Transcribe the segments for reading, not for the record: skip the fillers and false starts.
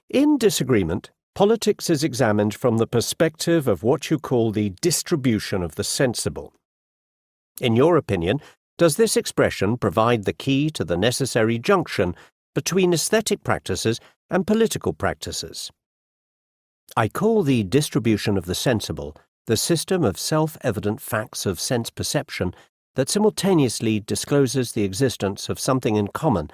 In disagreement, politics is examined from the perspective of what you call the distribution of the sensible. In your opinion, does this expression provide the key to the necessary junction between aesthetic practices and political practices? I call the distribution of the sensible the system of self-evident facts of sense perception that simultaneously discloses the existence of something in common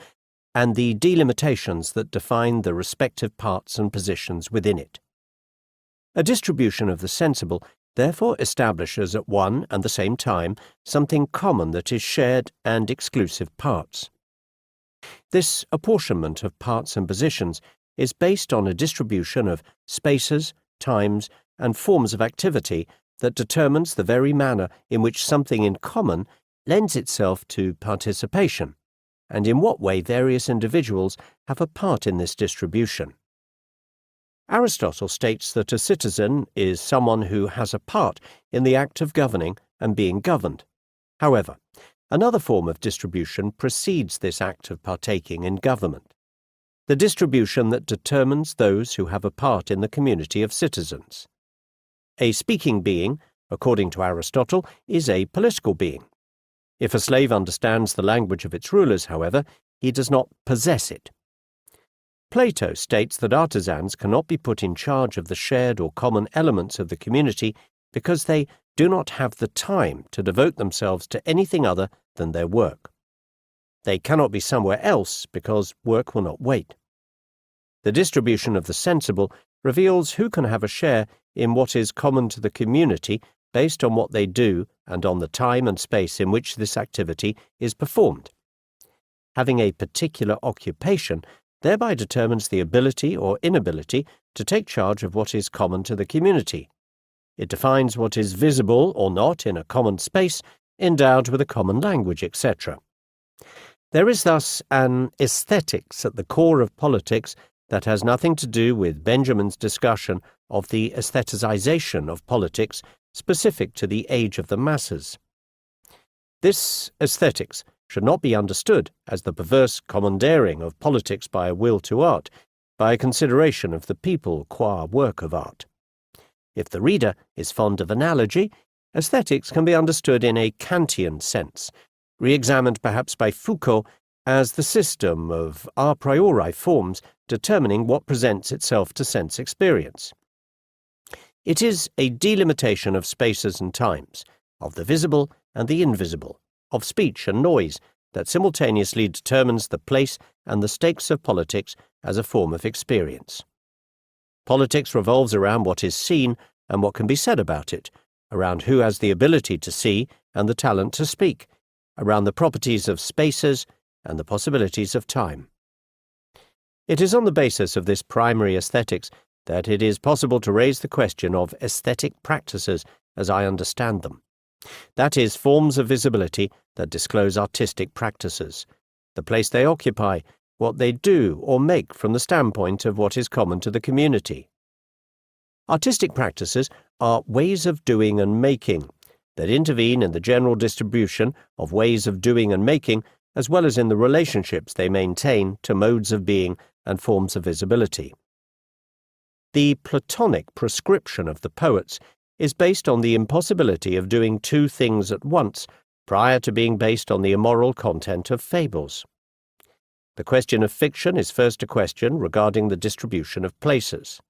and the delimitations that define the respective parts and positions within it. A distribution of the sensible therefore establishes at one and the same time something common that is shared and exclusive parts. This apportionment of parts and positions is based on a distribution of spaces, times, and forms of activity that determines the very manner in which something in common lends itself to participation, and in what way various individuals have a part in this distribution. Aristotle states that a citizen is someone who has a part in the act of governing and being governed. However, another form of distribution precedes this act of partaking in government, the distribution that determines those who have a part in the community of citizens. A speaking being, according to Aristotle, is a political being. If a slave understands the language of its rulers, however, he does not possess it. Plato states that artisans cannot be put in charge of the shared or common elements of the community because they do not have the time to devote themselves to anything other than their work. They cannot be somewhere else because work will not wait. The distribution of the sensible reveals who can have a share in what is common to the community based on what they do and on the time and space in which this activity is performed. Having a particular occupation thereby determines the ability or inability to take charge of what is common to the community. It defines what is visible or not in a common space, endowed with a common language, etc. There is thus an aesthetics at the core of politics that has nothing to do with Benjamin's discussion of the aestheticization of politics specific to the age of the masses. This aesthetics should not be understood as the perverse commandeering of politics by a will to art, by a consideration of the people qua work of art. If the reader is fond of analogy, aesthetics can be understood in a Kantian sense, re-examined perhaps by Foucault as the system of a priori forms determining what presents itself to sense experience. It is a delimitation of spaces and times, of the visible and the invisible, of speech and noise, that simultaneously determines the place and the stakes of politics as a form of experience. Politics revolves around what is seen and what can be said about it, around who has the ability to see and the talent to speak, around the properties of spaces and the possibilities of time. It is on the basis of this primary aesthetics that it is possible to raise the question of aesthetic practices as I understand them. That is, forms of visibility that disclose artistic practices, the place they occupy, what they do or make from the standpoint of what is common to the community. Artistic practices are ways of doing and making that intervene in the general distribution of ways of doing and making, as well as in the relationships they maintain to modes of being and forms of visibility. The Platonic prescription of the poets is based on the impossibility of doing two things at once prior to being based on the immoral content of fables. The question of fiction is first a question regarding the distribution of places.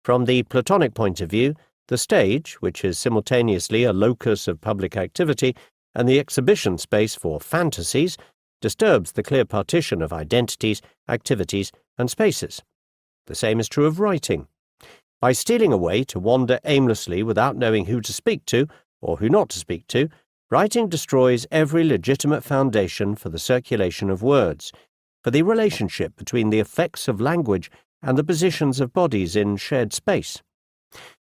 From the Platonic point of view, the stage, which is simultaneously a locus of public activity and the exhibition space for fantasies, disturbs the clear partition of identities, activities, and spaces. The same is true of writing. By stealing away to wander aimlessly without knowing who to speak to or who not to speak to, writing destroys every legitimate foundation for the circulation of words, for the relationship between the effects of language and the positions of bodies in shared space.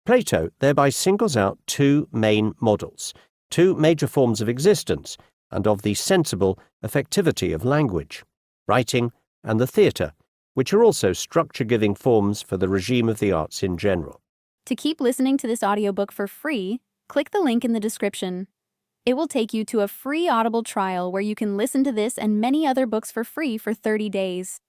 Plato thereby singles out two main models, two major forms of existence and of the sensible effectivity of language, writing and the theatre, which are also structure-giving forms for the regime of the arts in general. To keep listening to this audiobook for free, click the link in the description. It will take you to a free Audible trial where you can listen to this and many other books for free for 30 days.